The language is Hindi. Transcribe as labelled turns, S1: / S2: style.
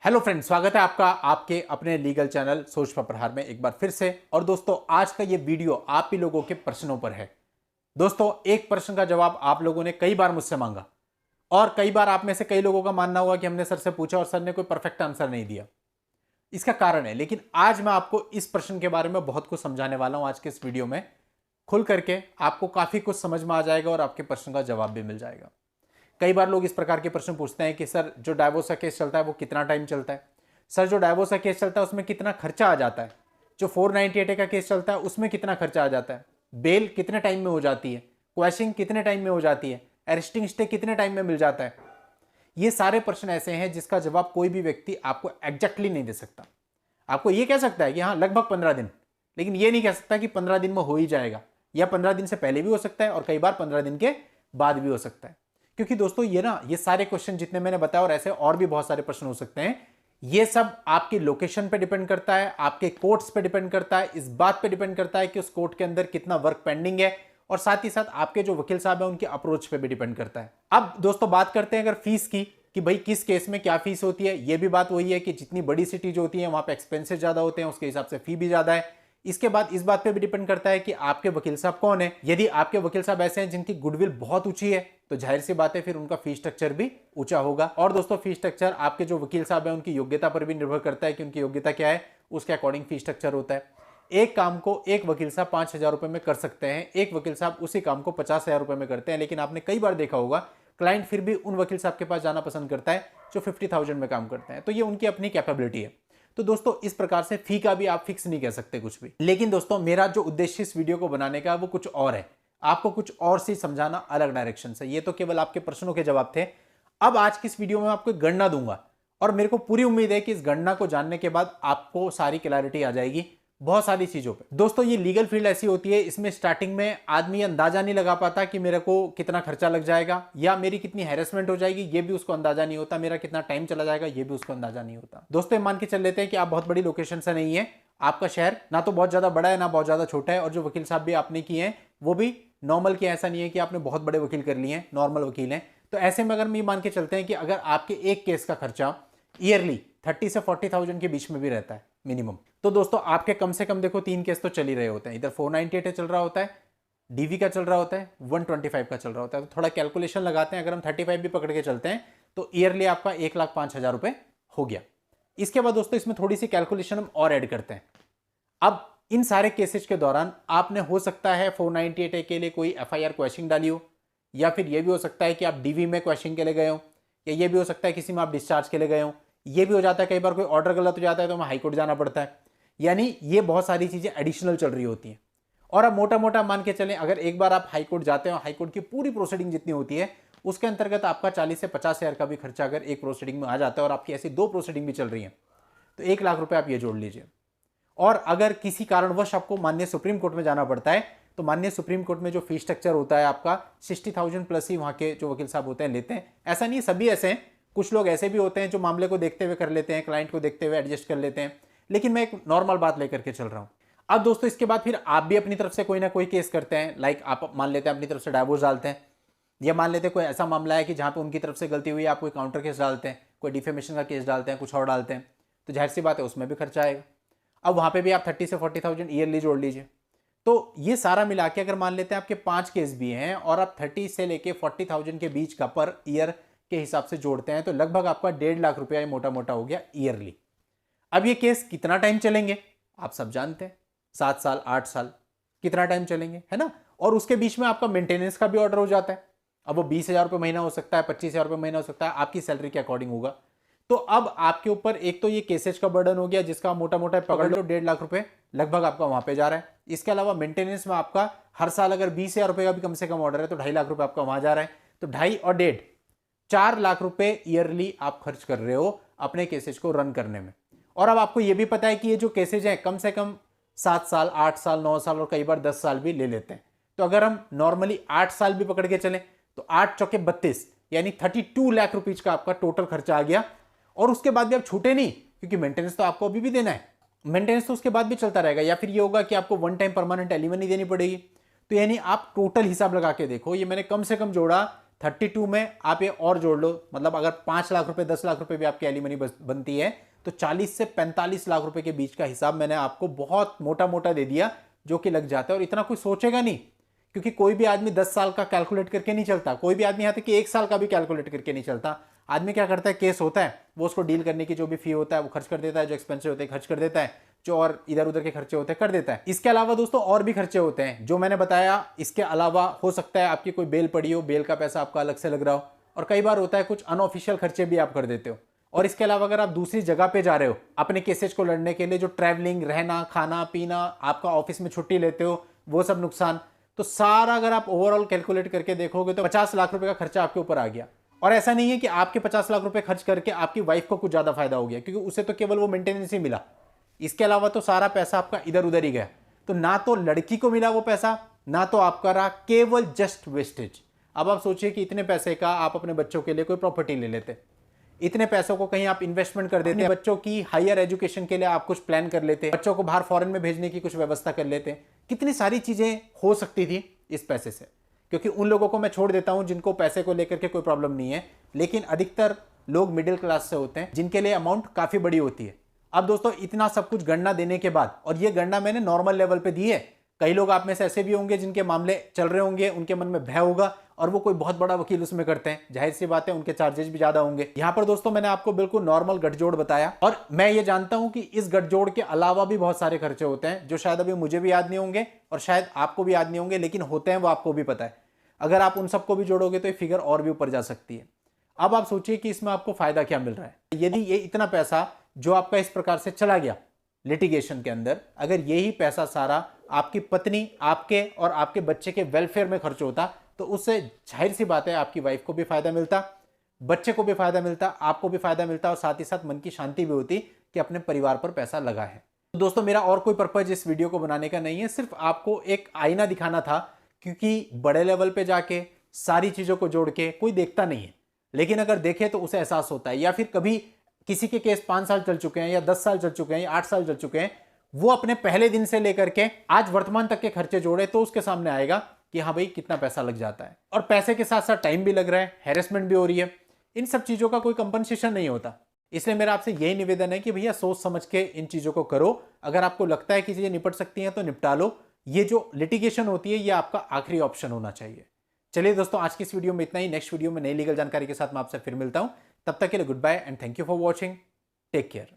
S1: हेलो फ्रेंड्स, स्वागत है आपका आपके अपने लीगल चैनल सोच पर प्रहार में एक बार फिर से। और दोस्तों, आज का ये वीडियो आप ही लोगों के प्रश्नों पर है। दोस्तों, एक प्रश्न का जवाब आप लोगों ने कई बार मुझसे मांगा और कई बार आप में से कई लोगों का मानना हुआ कि हमने सर से पूछा और सर ने कोई परफेक्ट आंसर नहीं दिया। इसका कारण है, लेकिन आज मैं आपको इस प्रश्न के बारे में बहुत कुछ समझाने वाला हूं। आज के इस वीडियो में खुल करके आपको काफी कुछ समझ में आ जाएगा और आपके प्रश्न का जवाब भी मिल जाएगा। कई बार लोग इस प्रकार के प्रश्न पूछते हैं कि सर, जो डाइवोर्स का केस चलता है वो कितना टाइम चलता है। सर, जो डाइवोर्स का केस चलता है उसमें कितना खर्चा आ जाता है। जो 498 का केस चलता है उसमें कितना खर्चा आ जाता है। बेल कितने टाइम में हो जाती है। क्वैशिंग कितने टाइम में हो जाती है। अरेस्टिंग स्टे कितने टाइम में मिल जाता है। ये सारे प्रश्न ऐसे हैं जिसका जवाब कोई भी व्यक्ति आपको एग्जैक्टली नहीं दे सकता। आपको ये कह सकता है कि हाँ, लगभग 15 दिन, लेकिन ये नहीं कह सकता कि 15 दिन में हो ही जाएगा, या 15 दिन से पहले भी हो सकता है और कई बार 15 दिन के बाद भी हो सकता है। क्योंकि दोस्तों, ये सारे क्वेश्चन जितने मैंने बताया और ऐसे और भी बहुत सारे प्रश्न हो सकते हैं, ये सब आपकी लोकेशन पे डिपेंड करता है, आपके कोर्ट्स पे डिपेंड करता है, इस बात पे डिपेंड करता है कि उस कोर्ट के अंदर कितना वर्क पेंडिंग है, और साथ ही साथ आपके जो वकील साहब है उनकी अप्रोच पे भी डिपेंड करता है। अब दोस्तों, बात करते हैं अगर फीस की कि भाई किस केस में क्या फीस होती है। ये भी बात वही है कि जितनी बड़ी सिटी जो होती है वहां पे एक्सपेंसेस ज्यादा होते हैं, उसके हिसाब से फी भी ज्यादा है। इसके बाद इस बात पे भी डिपेंड करता है कि आपके वकील साहब कौन है। यदि आपके वकील साहब ऐसे हैं जिनकी गुडविल बहुत ऊंची है, तो जाहिर सी बात है फिर उनका फीस स्ट्रक्चर भी ऊंचा होगा। और दोस्तों, फीस स्ट्रक्चर आपके जो वकील साहब है उनकी योग्यता पर भी निर्भर करता है कि उनकी योग्यता क्या है, उसके अकॉर्डिंग फीस स्ट्रक्चर होता है। एक काम को एक वकील साहब 5,000 रुपए में कर सकते हैं, एक वकील साहब उसी काम को 50,000 रुपए में करते हैं। लेकिन आपने कई बार देखा होगा, क्लाइंट फिर भी उन वकील साहब के पास जाना पसंद करता है जो 50,000 में काम करते हैं। तो ये उनकी अपनी कैपेबिलिटी है। तो दोस्तों, इस प्रकार से फी का भी आप फिक्स नहीं कह सकते कुछ भी। लेकिन दोस्तों, मेरा जो उद्देश्य इस वीडियो को बनाने का वो कुछ और है, आपको कुछ और से समझाना अलग डायरेक्शन से। ये तो केवल आपके प्रश्नों के जवाब थे। अब आज की इस वीडियो में आपको एक गणना दूंगा और मेरे को पूरी उम्मीद है कि इस गणना को जानने के बाद आपको सारी क्लैरिटी आ जाएगी बहुत सारी चीजों पे। दोस्तों, ये लीगल फील्ड ऐसी होती है, इसमें स्टार्टिंग में आदमी अंदाजा नहीं लगा पाता कि मेरे को कितना खर्चा लग जाएगा या मेरी कितनी हैरेसमेंट हो जाएगी, ये भी उसको अंदाजा नहीं होता। मेरा कितना टाइम चला जाएगा, ये भी उसको अंदाजा नहीं होता। दोस्तों, मान के चल लेते हैं कि आप बहुत बड़ी लोकेशन से नहीं है, आपका शहर ना तो बहुत ज्यादा बड़ा है ना बहुत ज्यादा छोटा है, और जो वकील साहब भी आपने किए हैं वो भी नॉर्मल के, ऐसा नहीं है कि आपने बहुत बड़े वकील कर लिए हैं, नॉर्मल वकील हैं। तो ऐसे में अगर मैं मान के चलते हैं कि अगर आपके एक केस का खर्चा ईयरली 30 से 40,000 के बीच में भी रहता है मिनिमम, तो दोस्तों आपके कम से कम देखो 3 केस तो चल ही रहे होते हैं। इधर 498 चल रहा होता है, डीवी का चल रहा होता है, 125 का चल रहा होता है। तो थोड़ा कैलकुलेशन लगाते हैं, अगर हम 35 भी पकड़ के चलते हैं तो ईयरली आपका 1,05,000 रुपए हो गया। इसके बाद दोस्तों, इसमें थोड़ी सी कैलकुलेशन हम और ऐड करते हैं। अब इन सारे केसेस के दौरान आपने हो सकता है 498 के लिए कोई FIR क्वेश्चन डाली हो, या फिर यह भी हो सकता है कि आप डीवी में क्वेश्चन के लिए गए हो, या ये भी हो सकता है किसी में आप डिस्चार्ज के लिए गए हो। ये भी हो जाता है कई बार कोई ऑर्डर गलत हो जाता है तो हमें हाईकोर्ट जाना पड़ता है। यानी ये बहुत सारी चीजें एडिशनल चल रही होती हैं। और अब मोटा मोटा मान के चलें, अगर एक बार आप हाईकोर्ट जाते हो, हाईकोर्ट की पूरी प्रोसीडिंग जितनी होती है उसके अंतर्गत आपका 40 से 50,000 का भी खर्चा अगर एक प्रोसीडिंग में आ जाता है और आपकी ऐसी 2 प्रोसीडिंग भी चल रही हैं, तो 1,00,000 रुपए आप ये जोड़ लीजिए। और अगर किसी कारणवश आपको माननीय सुप्रीम कोर्ट में जाना पड़ता है, तो माननीय सुप्रीम कोर्ट में जो फीस स्ट्रक्चर होता है आपका 60,000 प्लस ही वहां के जो वकील साहब होते हैं लेते हैं। ऐसा नहीं सभी ऐसे हैं, कुछ लोग ऐसे भी होते हैं जो मामले को देखते हुए कर लेते हैं, क्लाइंट को देखते हुए एडजस्ट कर लेते हैं। लेकिन मैं एक नॉर्मल बात लेकर के चल रहा हूं। अब दोस्तों, इसके बाद फिर आप भी अपनी तरफ से कोई ना कोई केस करते हैं। लाइक आप मान लेते हैं अपनी तरफ से डाइवोर्स डालते हैं, या मान लेते हैं कोई ऐसा मामला है कि जहां पे उनकी तरफ से गलती हुई है, आप कोई काउंटर केस डालते हैं, कोई डिफेमेशन का केस डालते हैं, कुछ और डालते हैं, तो जाहिर सी बात है उसमें भी खर्चा आएगा। अब वहां पे भी आप 30 से 40,000 ईयरली जोड़ लीजिए। तो ये सारा मिला के अगर मान लेते हैं आपके 5 केस भी हैं और आप 30 से लेके 40,000 के बीच का पर ईयर के हिसाब से जोड़ते हैं, तो लगभग आपका 1,50,000 रुपया मोटा मोटा हो गया ईयरली। अब ये केस कितना टाइम चलेंगे आप सब जानते हैं, 7 साल 8 साल कितना टाइम चलेंगे, है ना। और उसके बीच में आपका मेंटेनेंस का भी ऑर्डर हो जाता है। अब वो 20,000 रुपये महीना हो सकता है, 25,000 रुपये महीना हो सकता है, आपकी सैलरी के अकॉर्डिंग होगा। तो अब आपके ऊपर एक तो ये केसेज का बर्डन हो गया जिसका मोटा मोटा पकड़ लो 1,50,000 रुपए लगभग आपका वहां पे जा रहा है। इसके अलावा मेंटेनेंस में आपका हर साल अगर 20,000 रुपए का भी कम से कम ऑर्डर है तो 2.5 लाख रुपए आपका वहां जा रहा है। तो 2.5 और 1.5 4 लाख रुपए ईयरली आप खर्च कर रहे हो अपने केसेज को रन करने में। और अब आपको यह भी पता है कि ये जो केसेज हैं कम से कम 7 साल 8 साल 9 साल और कई बार 10 साल भी ले लेते हैं। तो अगर हम नॉर्मली 8 साल भी पकड़ के चलें तो 8 चौके 32 यानी 32 लाख रुपीज का आपका टोटल खर्चा आ गया। और उसके बाद भी आप छूटे नहीं, क्योंकि मेंटेनेंस तो आपको अभी भी देना है, मेंटेनेंस तो उसके बाद भी चलता रहेगा। या फिर ये होगा कि आपको वन टाइम परमानेंट एलिमनी देनी पड़ेगी। तो यानी आप टोटल हिसाब लगा के देखो, ये मैंने कम से कम जोड़ा 32 में आप ये और जोड़ लो, मतलब अगर 5 लाख रुपए 10 लाख रुपए भी आपकी एलिमनी बनती है तो 40 से 45 लाख रुपए के बीच का हिसाब मैंने आपको बहुत मोटा मोटा दे दिया, जो कि लग जाता है। और इतना कोई सोचेगा नहीं, क्योंकि कोई भी आदमी 10 साल का कैलकुलेट करके नहीं चलता, कोई भी आदमी यहाँ तक कि 1 साल का भी कैलकुलेट करके नहीं चलता। आदमी क्या करता है, केस होता है वो उसको डील करने की जो भी फी होता है वो खर्च कर देता है, जो एक्सपेंसिव होते हैं खर्च कर देता है, जो और इधर उधर के खर्चे होते हैं कर देता है। इसके अलावा दोस्तों और भी खर्चे होते हैं जो मैंने बताया। इसके अलावा हो सकता है आपकी कोई बेल पड़ी हो, बेल का पैसा आपका अलग से लग रहा हो, और कई बार होता है कुछ अनऑफिशियल खर्चे भी आप कर देते हो। और इसके अलावा अगर आप दूसरी जगह पे जा रहे हो अपने केसेज को लड़ने के लिए, जो ट्रैवलिंग, रहना, खाना पीना, आपका ऑफिस में छुट्टी लेते हो, वो सब नुकसान, तो सारा अगर आप ओवरऑल कैलकुलेट करके देखोगे तो 50 लाख रुपए का खर्चा आपके ऊपर आ गया। और ऐसा नहीं है कि आपके 50 लाख रुपए खर्च करके आपकी वाइफ को कुछ ज्यादा फायदा हो गया, क्योंकि उसे तो केवल वो मेंटेनेंस ही मिला, इसके अलावा तो सारा पैसा आपका इधर उधर ही गया। तो ना तो लड़की को मिला वो पैसा, ना तो आपका रहा, केवल जस्ट वेस्टेज। अब आप सोचिए कि इतने पैसे का आप अपने बच्चों के लिए कोई प्रॉपर्टी ले लेते, इतने पैसों को कहीं आप इन्वेस्टमेंट कर देते, बच्चों की हायर एजुकेशन के लिए आप कुछ प्लान कर लेते, बच्चों को बाहर फॉरेन में भेजने की कुछ व्यवस्था कर लेते, कितनी सारी चीजें हो सकती थी इस पैसे से। क्योंकि उन लोगों को मैं छोड़ देता हूं जिनको पैसे को लेकर के कोई प्रॉब्लम नहीं है, लेकिन अधिकतर लोग मिडिल क्लास से होते हैं जिनके लिए अमाउंट काफी बड़ी होती है। अब दोस्तों इतना सब कुछ गणना देने के बाद, और ये गणना मैंने नॉर्मल लेवल पे दी है, कई लोग आप में से ऐसे भी होंगे जिनके मामले चल रहे होंगे, उनके मन में भय होगा और वो कोई बहुत बड़ा वकील उसमें करते हैं, जाहिर सी बात है उनके चार्जेस भी ज्यादा होंगे। यहां पर दोस्तों मैंने आपको बिल्कुल नॉर्मल गठजोड़ बताया, और मैं ये जानता हूं कि इस गठजोड़ के अलावा भी बहुत सारे खर्चे होते हैं जो शायद अभी मुझे भी याद नहीं होंगे और शायद आपको भी याद नहीं होंगे, लेकिन होते हैं, वो आपको भी पता है। अगर आप उन सबको भी जोड़ोगे तो ये फिगर और भी ऊपर जा सकती है। अब आप सोचिए कि इसमें आपको फायदा क्या मिल रहा है। यदि ये इतना पैसा जो आपका इस प्रकार से चला गया लिटिगेशन के अंदर, अगर यही पैसा सारा आपकी पत्नी, आपके और आपके बच्चे के वेलफेयर में खर्च होता, तो उससे जाहिर सी बात है आपकी वाइफ को भी फायदा मिलता, बच्चे को भी फायदा मिलता, आपको भी फायदा मिलता, और साथ ही साथ मन की शांति भी होती कि अपने परिवार पर पैसा लगा है। तो दोस्तों मेरा और कोई पर्पज इस वीडियो को बनाने का नहीं है, सिर्फ आपको एक आईना दिखाना था, क्योंकि बड़े लेवल पे जाके सारी चीजों को जोड़ के कोई देखता नहीं है, लेकिन अगर देखे तो उसे एहसास होता है। या फिर कभी किसी के केस 5 साल चल चुके हैं या 10 साल चल चुके हैं या 8 साल चल चुके हैं, वो अपने पहले दिन से लेकर के आज वर्तमान तक के खर्चे जोड़े तो उसके सामने आएगा कि हाँ भाई कितना पैसा लग जाता है। और पैसे के साथ साथ टाइम भी लग रहा है, हैरेसमेंट भी हो रही है, इन सब चीजों का कोई कंपनसेशन नहीं होता। इसलिए मेरा आपसे यही निवेदन है कि भैया सोच समझ के इन चीजों को करो। अगर आपको लगता है कि चीजें निपट सकती हैं तो निपटा लो, ये जो लिटिगेशन होती है ये आपका आखिरी ऑप्शन होना चाहिए। चलिए दोस्तों आज की इस वीडियो में इतना ही। नेक्स्ट वीडियो में नई लीगल जानकारी के साथ मैं आपसे फिर मिलता हूं। तब तक के लिए good bye and thank you for watching. Take care.